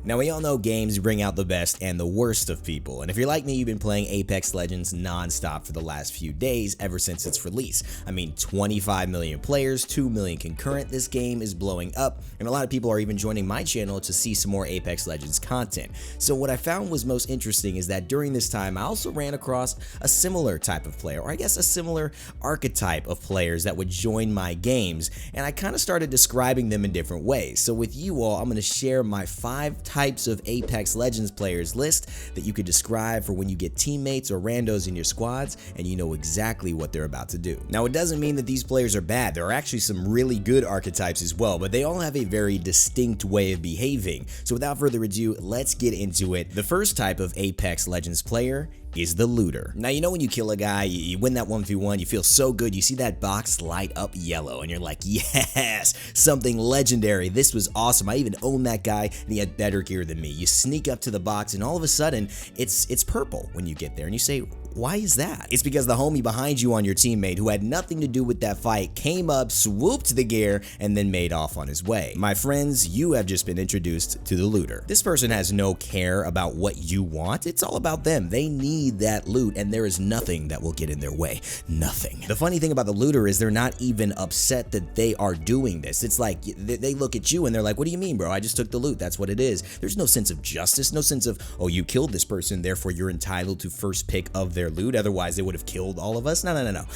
Now, we all know games bring out the best and the worst of people, and if you're like me, you've been playing Apex Legends non-stop for the last few days ever since its release. I mean, 25 million players, 2 million concurrent, this game is blowing up, and a lot of people are even joining my channel to see some more Apex Legends content. So what I found was most interesting is that during this time, I also ran across a similar type of player, or I guess a similar archetype of players that would join my games, and I kind of started describing them in different ways. So with you all, I'm going to share my 5 types of Apex Legends players list that you could describe for when you get teammates or randos in your squads and you know exactly what they're about to do. Now, it doesn't mean that these players are bad. There are actually some really good archetypes as well, but they all have a very distinct way of behaving. So without further ado, let's get into it. The first type of Apex Legends player is the looter. Now, you know when you kill a guy, you win that 1v1, you feel so good, you see that box light up yellow, and you're like, yes, something legendary, this was awesome, I even owned that guy, and he had better gear than me. You sneak up to the box, and all of a sudden, it's purple when you get there, and you say, why is that? It's because the homie behind you on your teammate who had nothing to do with that fight came up, swooped the gear, and then made off on his way. My friends, you have just been introduced to the looter. This person has no care about what you want. It's all about them. They need that loot, and there is nothing that will get in their way. Nothing. The funny thing about the looter is they're not even upset that they are doing this. It's like they look at you and they're like, what do you mean, bro? I just took the loot. That's what it is. There's no sense of justice, no sense of, oh, you killed this person, therefore you're entitled to first pick of their loot, otherwise they would have killed all of us. No.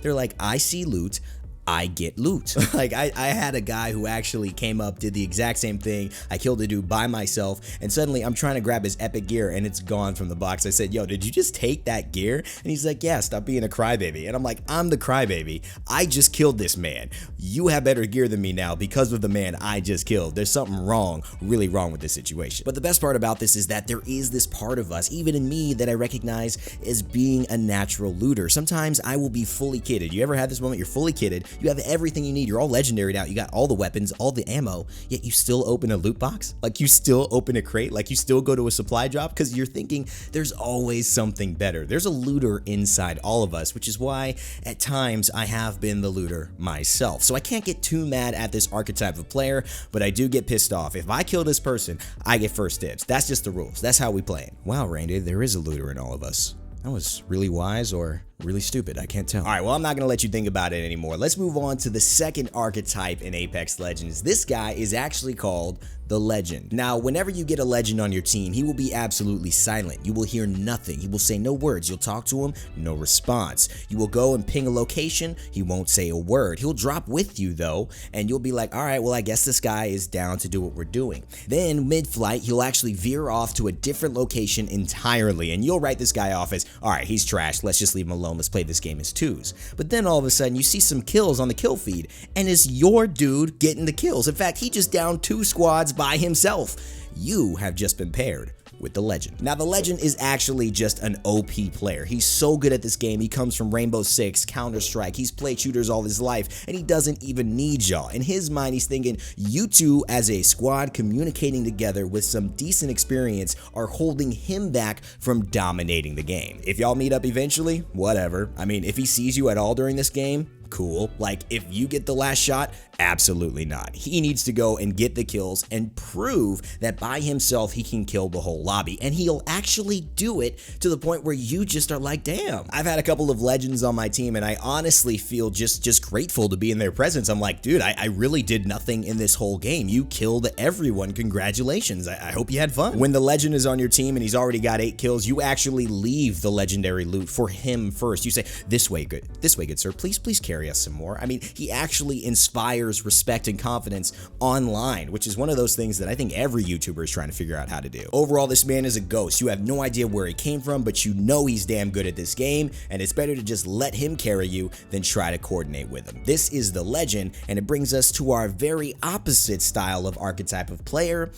They're like, I see loot, I get loot. Like I had a guy who actually came up, did the exact same thing. I killed a dude by myself, and suddenly I'm trying to grab his epic gear and it's gone from the box. I said, yo, did you just take that gear? And he's like, yeah, stop being a crybaby. And I'm like, I'm the crybaby. I just killed this man. You have better gear than me now because of the man I just killed. There's something wrong, really wrong with this situation. But the best part about this is that there is this part of us, even in me, that I recognize as being a natural looter. Sometimes I will be fully kitted. You ever had this moment? You're fully kitted. You have everything you need. You're all legendary now. You got all the weapons, all the ammo, yet you still open a loot box? Like you still open a crate? Like you still go to a supply drop? Because you're thinking there's always something better. There's a looter inside all of us, which is why at times I have been the looter myself. So I can't get too mad at this archetype of player, but I do get pissed off. If I kill this person, I get first dibs. That's just the rules. That's how we play it. Wow, Randy, there is a looter in all of us. That was really wise or really stupid, I can't tell. All right, well, I'm not gonna let you think about it anymore. Let's move on to the second archetype in Apex Legends. This guy is actually called the Legend. Now, whenever you get a Legend on your team, he will be absolutely silent. You will hear nothing. He will say no words. You'll talk to him, no response. You will go and ping a location, he won't say a word. He'll drop with you though, and you'll be like, all right, well, I guess this guy is down to do what we're doing. Then mid-flight, he'll actually veer off to a different location entirely, and you'll write this guy off as, all right, he's trash, let's just leave him alone. Let's play this game as twos. But then all of a sudden you see some kills on the kill feed, and it's your dude getting the kills. In fact, he just downed 2 squads by himself. You have just been paired with the Legend. Now, the Legend is actually just an OP player. He's so good at this game. He comes from Rainbow Six, Counter-Strike. He's played shooters all his life, and he doesn't even need y'all. In his mind, he's thinking you two as a squad communicating together with some decent experience are holding him back from dominating the game. If y'all meet up eventually, whatever. I mean, if he sees you at all during this game, cool. Like, if you get the last shot, absolutely not. He needs to go and get the kills and prove that by himself he can kill the whole lobby, and he'll actually do it to the point where you just are like, damn. I've had a couple of Legends on my team, and I honestly feel just grateful to be in their presence. I'm like, dude, I really did nothing in this whole game. You killed everyone. Congratulations. I hope you had fun. When the Legend is on your team and he's already got 8 kills, you actually leave the legendary loot for him first. You say, this way, good sir, please carry us some more. I mean, he actually inspires respect and confidence online, which is one of those things that I think every YouTuber is trying to figure out how to do. Overall, this man is a ghost. You have no idea where he came from, but you know he's damn good at this game, and it's better to just let him carry you than try to coordinate with him. This is the Legend, and it brings us to our very opposite style of archetype of player,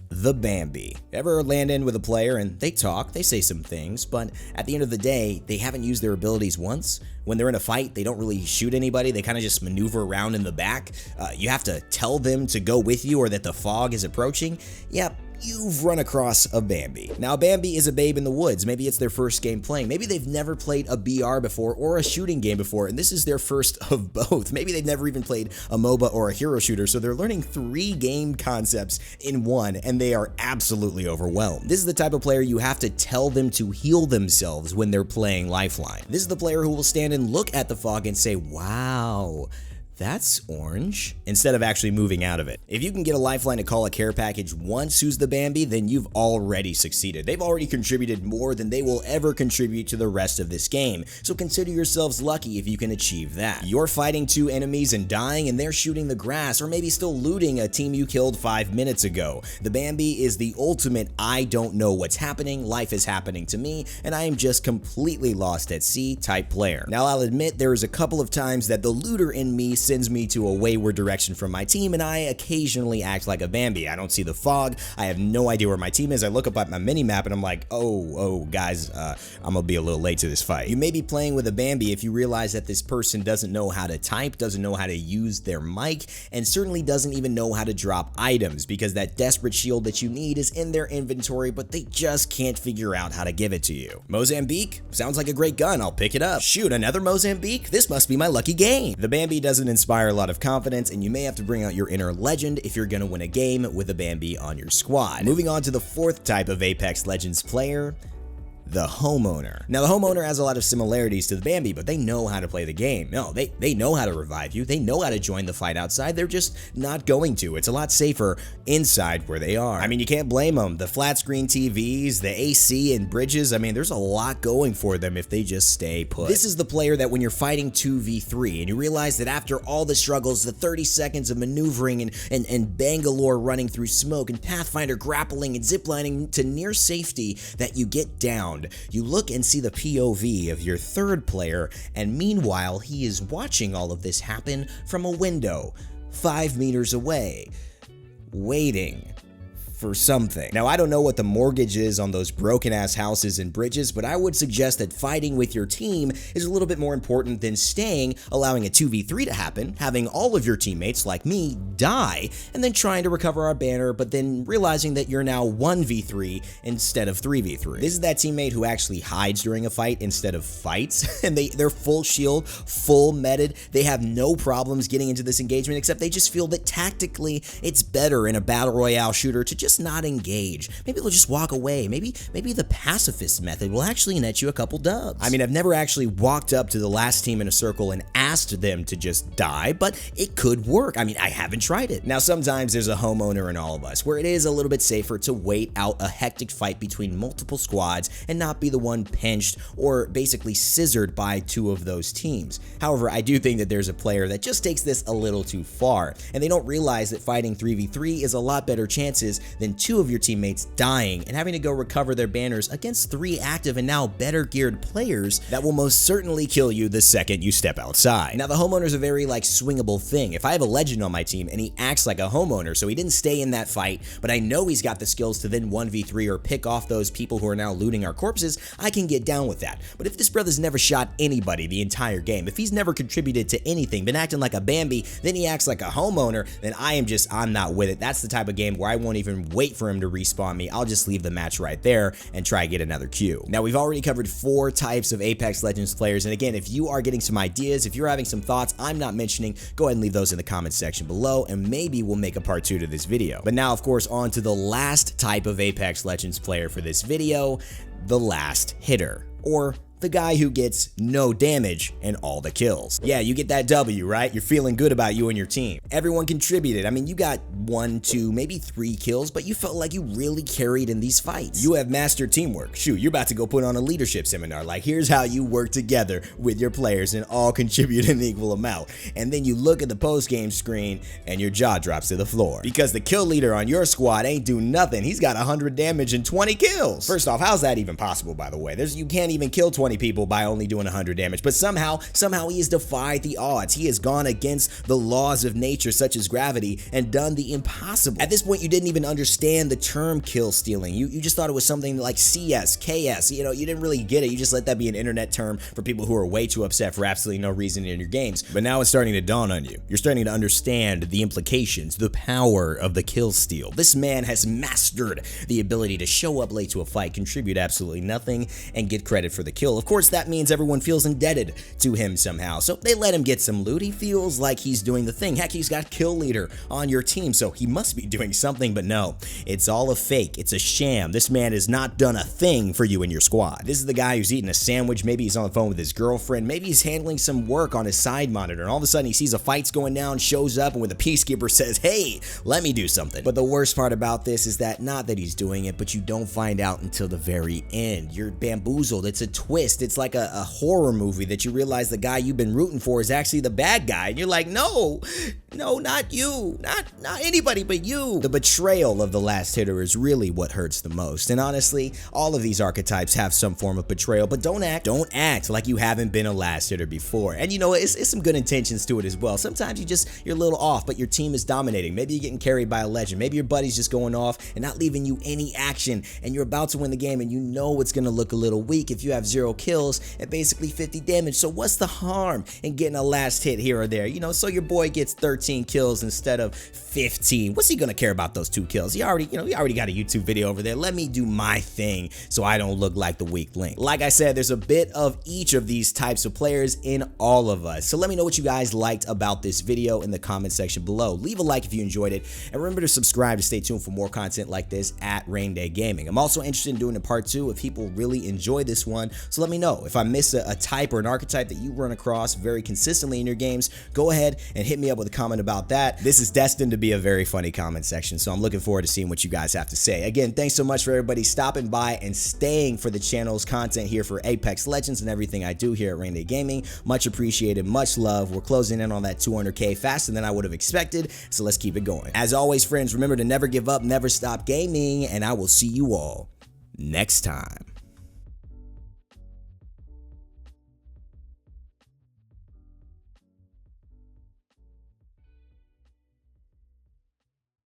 the Bambi. Ever land in with a player and they talk, they say some things, but at the end of the day, they haven't used their abilities once. When they're in a fight, they don't really shoot anybody. They kind of just maneuver around in the back. You have to tell them to go with you or that the fog is approaching. Yep. you've run across a Bambi. Now, Bambi is a babe in the woods. Maybe it's their first game playing. Maybe they've never played a BR before or a shooting game before, and this is their first of both. Maybe they've never even played a MOBA or a hero shooter, so they're learning 3 game concepts in one, and they are absolutely overwhelmed. This is the type of player you have to tell them to heal themselves when they're playing Lifeline. This is the player who will stand and look at the fog and say, wow, that's orange, instead of actually moving out of it. If you can get a Lifeline to call a care package once who's the Bambi, then you've already succeeded. They've already contributed more than they will ever contribute to the rest of this game, so consider yourselves lucky if you can achieve that. You're fighting 2 enemies and dying, and they're shooting the grass, or maybe still looting a team you killed 5 minutes ago. The Bambi is the ultimate I don't know what's happening, life is happening to me, and I am just completely lost at sea type player. Now, I'll admit there is a couple of times that the looter in me sends me to a wayward direction from my team, and I occasionally act like a Bambi. I don't see the fog, I have no idea where my team is, I look up at my mini-map and I'm like, oh guys, I'm gonna be a little late to this fight. You may be playing with a Bambi if you realize that this person doesn't know how to type, doesn't know how to use their mic, and certainly doesn't even know how to drop items, because that desperate shield that you need is in their inventory, but they just can't figure out how to give it to you. Mozambique? Sounds like a great gun, I'll pick it up. Shoot, another Mozambique? This must be my lucky game. The Bambi doesn't inspire a lot of confidence, and you may have to bring out your inner legend if you're gonna win a game with a Bambi on your squad. Moving on to the 4th type of Apex Legends player, the homeowner. Now, the homeowner has a lot of similarities to the Bambi, but they know how to play the game. No, they know how to revive you. They know how to join the fight outside. They're just not going to. It's a lot safer inside where they are. I mean, you can't blame them. The flat screen TVs, the AC and bridges, I mean, there's a lot going for them if they just stay put. This is the player that when you're fighting 2v3 and you realize that after all the struggles, the 30 seconds of maneuvering and Bangalore running through smoke and Pathfinder grappling and ziplining to near safety, that you get downed. You look and see the POV of your 3rd player, and meanwhile, he is watching all of this happen from a window 5 meters away, waiting for something. Now, I don't know what the mortgage is on those broken ass houses and bridges, but I would suggest that fighting with your team is a little bit more important than staying, allowing a 2v3 to happen, having all of your teammates like me die, and then trying to recover our banner, but then realizing that you're now 1v3 instead of 3v3. This is that teammate who actually hides during a fight instead of fights, and they're full shield, full meted, they have no problems getting into this engagement, except they just feel that tactically it's better in a Battle Royale shooter to just not engage. Maybe they'll just walk away. Maybe the pacifist method will actually net you a couple dubs. I mean, I've never actually walked up to the last team in a circle and asked them to just die, but it could work. I mean, I haven't tried it. Now, sometimes there's a homeowner in all of us where it is a little bit safer to wait out a hectic fight between multiple squads and not be the one pinched or basically scissored by 2 of those teams. However, I do think that there's a player that just takes this a little too far, and they don't realize that fighting 3v3 is a lot better chances than 2 of your teammates dying and having to go recover their banners against 3 active and now better geared players that will most certainly kill you the second you step outside. Now, the homeowner's a very swingable thing. If I have a legend on my team and he acts like a homeowner, so he didn't stay in that fight, but I know he's got the skills to then 1v3 or pick off those people who are now looting our corpses, I can get down with that. But if this brother's never shot anybody the entire game, if he's never contributed to anything, been acting like a Bambi, then he acts like a homeowner, then I'm not with it. That's the type of game where I won't even wait for him to respawn me. I'll just leave the match right there and try to get another Q. Now, we've already covered 4 types of Apex Legends players, and again, if you are getting some ideas, if you're having some thoughts I'm not mentioning, go ahead and leave those in the comments section below, and maybe we'll make a part 2 to this video. But now, of course, on to the last type of Apex Legends player for this video, the last hitter, or the guy who gets no damage and all the kills. Yeah, you get that W, right? You're feeling good about you and your team. Everyone contributed. I mean, you got 1, 2, maybe 3 kills, but you felt like you really carried in these fights. You have mastered teamwork. Shoot, you're about to go put on a leadership seminar. Like, here's how you work together with your players and all contribute an equal amount. And then you look at the post-game screen and your jaw drops to the floor. Because the kill leader on your squad ain't do nothing. He's got 100 damage and 20 kills. First off, how's that even possible, by the way? You can't even kill 20 20 people by only doing 100 damage, but somehow he has defied the odds. He has gone against the laws of nature such as gravity and done the impossible. At this point, you didn't even understand the term kill stealing. You just thought it was something like CS, KS, you didn't really get it. You just let that be an internet term for people who are way too upset for absolutely no reason in your games. But now it's starting to dawn on you. You're starting to understand the implications, the power of the kill steal. This man has mastered the ability to show up late to a fight, contribute absolutely nothing, and get credit for the kill. Of course, that means everyone feels indebted to him somehow, so they let him get some loot. He feels like he's doing the thing. Heck, he's got kill leader on your team, so he must be doing something, but no, it's all a fake. It's a sham. This man has not done a thing for you and your squad. This is the guy who's eating a sandwich. Maybe he's on the phone with his girlfriend. Maybe he's handling some work on his side monitor, and all of a sudden he sees a fight's going down, shows up, and with a peacekeeper says, hey, let me do something. But the worst part about this is that not that he's doing it, but you don't find out until the very end. You're bamboozled. It's a twist. It's like a horror movie that you realize the guy you've been rooting for is actually the bad guy, and you're like, no, not you, not anybody but you. The betrayal of the last hitter is really what hurts the most, and honestly, all of these archetypes have some form of betrayal, but don't act like you haven't been a last hitter before. And it's some good intentions to it as well. Sometimes you're a little off, but your team is dominating. Maybe you're getting carried by a legend. Maybe your buddy's just going off and not leaving you any action, and you're about to win the game, and you know it's gonna look a little weak if you have 0 kills and basically 50 damage. So what's the harm in getting a last hit here or there? So your boy gets 13 kills instead of 15. What's he gonna care about those 2 kills? He already got a YouTube video over there. Let me do my thing so I don't look like the weak link. Like I said, there's a bit of each of these types of players in all of us. So let me know what you guys liked about this video in the comment section below. Leave a like if you enjoyed it, and remember to subscribe to stay tuned for more content like this at Rain Day Gaming. I'm also interested in doing a part 2 if people really enjoy this one, so let me know. If I miss a type or an archetype that you run across very consistently in your games, go ahead and hit me up with a comment about that. This is destined to be a very funny comment section, so I'm looking forward to seeing what you guys have to say. Again, thanks so much for everybody stopping by and staying for the channel's content here for Apex Legends and everything I do here at Rain Day Gaming. Much appreciated, much love. We're closing in on that 200K faster than I would have expected, so let's keep it going. As always, friends, remember to never give up, never stop gaming, and I will see you all next time.